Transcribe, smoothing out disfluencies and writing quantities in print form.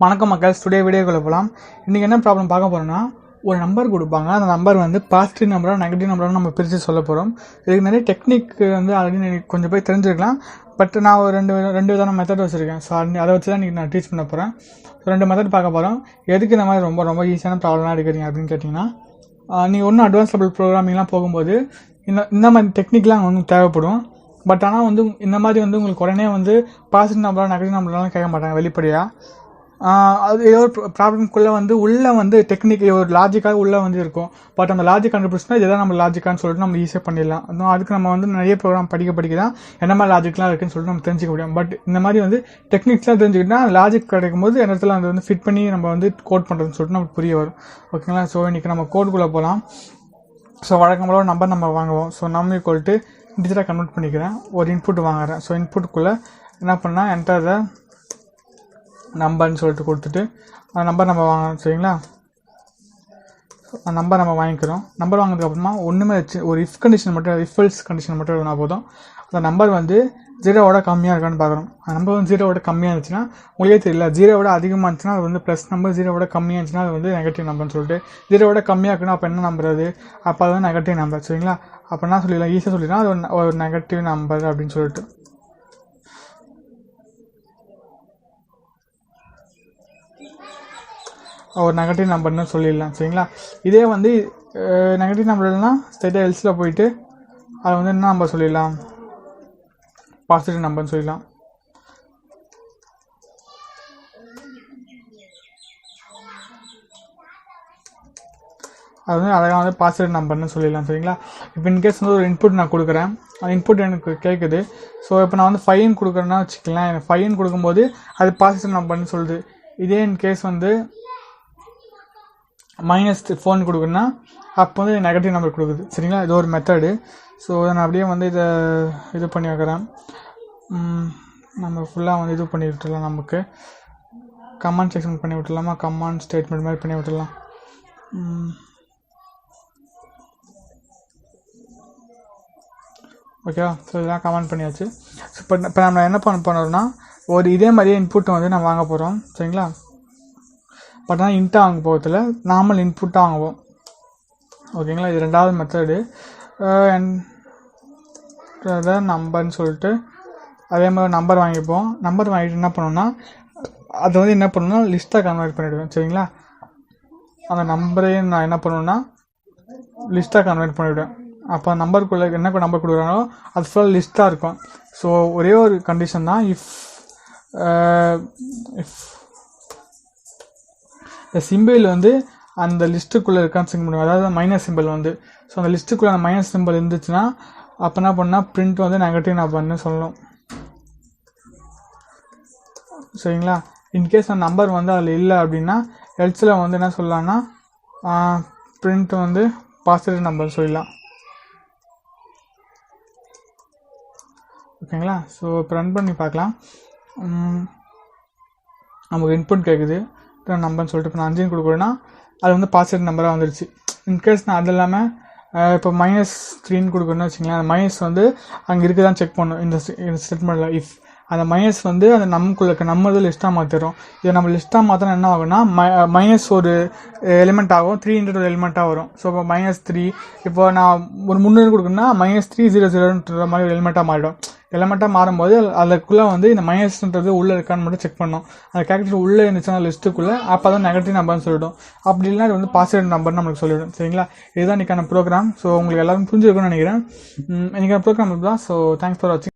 வணக்கம் மக்கள், டுடே வீடியோக்குள்ள போகலாம். இன்றைக்கி என்ன ப்ராப்ளம் பார்க்க போகிறோம்னா, ஒரு நம்பர் கொடுப்பாங்க. அந்த நம்பர் வந்து பாசிட்டிவ் நம்பராக நெகட்டிவ் நம்பராக நம்ம பிரித்து சொல்ல போகிறோம். இதுக்கு நிறைய டெக்னிக் வந்து ஆல்ரெடி கொஞ்சம் போய் தெரிஞ்சுக்கலாம். பட் நான் ஒரு ரெண்டு விதமான மெத்தட் வச்சுருக்கேன். ஸோ அதை வச்சு தான் இன்றைக்கி நான் டீச் பண்ண போகிறேன். ரெண்டு மெத்தட் பார்க்க போகிறோம். எதுக்கு இந்த மாதிரி ரொம்ப ஈஸியான ப்ராப்ளம்லாம் எடுக்கிறீங்க அப்படின்னு கேட்டிங்கன்னா, நீங்கள் ஒன்றும் அட்வான்ஸ் லெவல் ப்ரோக்ராமிங்லாம் போகும்போது இந்த மாதிரி டெக்னிக்லாம் உங்களுக்கு தேவைப்படும். பட் ஆனால் வந்து இந்த மாதிரி வந்து உங்களுக்கு உடனே வந்து பாசிட்டிவ் நம்பராக நெகட்டிவ் நம்பர்லாம் கேட்க மாட்டாங்க வெளிப்படையாக. அது ஏதோ ஒரு ப்ராப்ளம்குள்ளே வந்து உள்ளே வந்து டெக்னிக் ஒரு லாஜிக்காக உள்ளே வந்து இருக்கும். பட் அந்த லாஜிக் கண்டுபிடிச்சினா இதுதான் நம்ம லாஜிக்கான்னு சொல்லிட்டு நம்ம ஈஸியாக பண்ணிடலாம். அதுக்கு நம்ம வந்து நிறைய ப்ரோக்ராம் படிக்க தான் என்ன மாதிரி லாஜிக்லாம் இருக்குன்னு சொல்லிட்டு நம்ம தெரிஞ்சிக்க முடியும். பட் இந்த மாதிரி வந்து டெக்னிக்ஸ்லாம் தெரிஞ்சுக்கிட்டா லாஜிக் கிடைக்கும் போது இடத்துல அந்த வந்து ஃபிட் பண்ணி நம்ம வந்து கோட் பண்ணுறதுன்னு சொல்லிட்டு நமக்கு புரிய வரும். ஓகேங்களா? ஸோ இன்றைக்கி நம்ம கோடுக்குள்ளே போகலாம். ஸோ வழக்கம் போல நம்பர் நம்ம வாங்குவோம். ஸோ நம்ம ஈக்குவல் டிஜிட்டாக கன்வெர்ட் பண்ணிக்கிறேன். ஒரு இன்புட் வாங்குறேன். ஸோ இன்புட்டுக்குள்ளே என்ன பண்ணால் என்டர் த நம்பர்னு சொல்லிட்டு கொடுத்துட்டு அந்த நம்பர் நம்ம வாங்கணும். சரிங்களா? அந்த நம்பர் நம்ம வாங்கிக்கிறோம். நம்பர் வாங்கினதுக்கு அப்புறமா ஒன்றுமே வச்சு ஒரு இஃப் கண்டிஷன் மட்டும், இஃப் எல்ஸ் கண்டிஷன் மட்டும் எழுதினா போதும். அந்த நம்பர் வந்து 0வோட கம்மியாக இருக்கான்னு பார்க்குறோம். அந்த நம்பர் வந்து 0வோட கம்மியாக இருந்துச்சுன்னா உங்களுக்கே தெரியல. 0வோட அதிகமாக இருந்துச்சுன்னா அது வந்து ப்ளஸ் நம்பர், 0வோட கம்மியாக இருந்துச்சுன்னா அது வந்து நெகட்டிவ் நம்பர்னு சொல்லிட்டு, 0வோட கம்மியாக இருக்குன்னா அப்போ என்ன நம்பர் அது? அப்போ அது வந்து நெகட்டிவ் நம்பர். சரிங்களா? அப்போ என்ன சொல்லிடலாம், ஈஸியாக சொல்லிடலாம் அது ஒரு நெகட்டிவ் நம்பர் அப்படின்னு சொல்லிட்டு. ஒரு நெகட்டிவ் நம்பர்னு சொல்லிடலாம். சரிங்களா? இதே வந்து நெகட்டிவ் நம்பர்னா ஸ்ட்ரெயிட்டாக எல்ஸில் போயிட்டு அதை வந்து என்ன நம்பர் சொல்லிடலாம், பாசிட்டிவ் நம்பர்னு சொல்லிடலாம். அது வந்து அழகாக வந்து பாசிட்டிவ் நம்பர்னு சொல்லிடலாம். சரிங்களா? இப்போ இன்கேஸ் வந்து ஒரு இன்புட் நான் கொடுக்குறேன். அந்த இன்புட் எனக்கு கேட்குது. ஸோ இப்போ நான் வந்து 5 கொடுக்குறேன்னா வச்சுக்கலாம். எனக்கு 5 கொடுக்கும்போது அது பாசிட்டிவ் நம்பர்னு சொல்லுது. இதே இன்கேஸ் வந்து -4 கொடுக்குன்னா அப்போ வந்து நெகட்டிவ் நம்பர் கொடுக்குது. சரிங்களா? இது ஒரு மெத்தடு. ஸோ நான் அப்படியே வந்து இது பண்ணி வைக்கிறேன். நம்ம ஃபுல்லாக வந்து இது பண்ணி விட்டுடலாம். நமக்கு கமாண்ட் செக்ஷன் பண்ணி விட்டுடலாமா? கமாண்ட் ஸ்டேட்மெண்ட் மாதிரி பண்ணி விட்டுடலாம். ஓகேவா? ஸோ இதெல்லாம் கமெண்ட் பண்ணியாச்சு. ஸோ இப்போ நம்ம என்ன பண்ணோம்னா ஒரு இதே மாதிரியே இன்புட் வந்து நம்ம வாங்க போகிறோம். சரிங்களா? பட் ஆனால் இன்ட்டாக வாங்க போகிறதுல நார்மல் இன்புட்டாக வாங்குவோம். ஓகேங்களா? இது ரெண்டாவது மெத்தடு. நம்பர்னு சொல்லிட்டு அதே மாதிரி நம்பர் வாங்கிப்போம். நம்பர் வாங்கிட்டு என்ன பண்ணோம்னா அதை வந்து என்ன பண்ணணும்னா லிஸ்ட்டாக கன்வெர்ட் பண்ணிவிடுவேன். சரிங்களா? அந்த நம்பரையும் நான் என்ன பண்ணுவேன்னா லிஸ்ட்டாக கன்வெர்ட் பண்ணிவிடுவேன். அப்போ நம்பருக்குள்ளே என்ன நம்பர் கொடுக்குறாங்களோ அது ஃபுல்லாக லிஸ்ட்டாக இருக்கும். ஸோ ஒரே ஒரு கண்டிஷன் தான், இஃப் இந்த சிம்பிள் வந்து அந்த லிஸ்ட்டுக்குள்ளே இருக்கான்னு செக் பண்ணுவோம். அதாவது மைனஸ் சிம்பிள் வந்து, ஸோ அந்த லிஸ்ட்டுக்குள்ளே அந்த மைனஸ் சிம்பிள் இருந்துச்சுன்னா அப்போ என்ன பண்ணால் பிரிண்ட் வந்து நெகட்டிவ் நம்பர்னு சொல்லணும். சரிங்களா? இன்கேஸ் அந்த நம்பர் வந்து அதில் இல்லை அப்படின்னா எல்ஸில் வந்து என்ன சொல்லலாம்னா பிரிண்ட் வந்து பாசிட்டிவ் நம்பர் சொல்லலாம். ஓகேங்களா? ஸோ இப்போ ரன் பண்ணி பார்க்கலாம். நமக்கு இன்புட் கேட்குது நம்பர்னு சொல்லிட்டு. இப்போ நான் 5 கொடுக்குறேன்னா அது வந்து பாசிட்டிவ் நம்பராக வந்துருச்சு. இன்கேஸ் நான் அது இல்லாமல் இப்போ -3 கொடுக்குறேன்னு வச்சுங்களேன். அந்த மைனஸ் வந்து அங்கே இருக்குதான்னு செக் பண்ணணும். இந்த ஸ்டேட்மெண்ட்டில் இஃப் அந்த மைனஸ் வந்து அந்த நமக்குள்ள நம்ம இது லிஸ்ட்டாக மாற்றிடும். இதை நம்ம லிஸ்ட்டாக மாற்றினா என்ன ஆகும்னா மைனஸ் ஒரு எலிமெண்ட் ஆகும், 300 ஒரு எலிமெண்ட்டாக வரும். ஸோ இப்போ -3 இப்போ நான் ஒரு 300 கொடுக்குறேன்னா -300 மாதிரி ஒரு எலிமெண்ட்டாக மாறிடும். எலிமெண்ட்டாக மாறும்போது அதுக்குள்ளே வந்து இந்த மைனஸ்ன்றது உள்ளே இருக்கான்னு மட்டும் செக் பண்ணணும். அந்த கேரக்டர் உள்ளே இருந்துச்சுன்னா லிஸ்ட்டுக்குள்ளே அப்போ தான் நெகட்டிவ் நம்பர்னு சொல்லிடும். அப்படி இல்லைனா இது வந்து பாசிட்டிவ் நம்பர்னு நம்மளுக்கு சொல்லிவிடும். சரிங்களா? இதுதான் இன்றைக்கான ப்ரோக்ராம். ஸோ உங்களுக்கு எல்லாரும் புரிஞ்சிருக்குன்னு நினைக்கிறேன். இன்றைக்கான ப்ரோக்ராம் இதுதான். ஸோ தேங்க்ஸ் ஃபார் வாட்சிங்.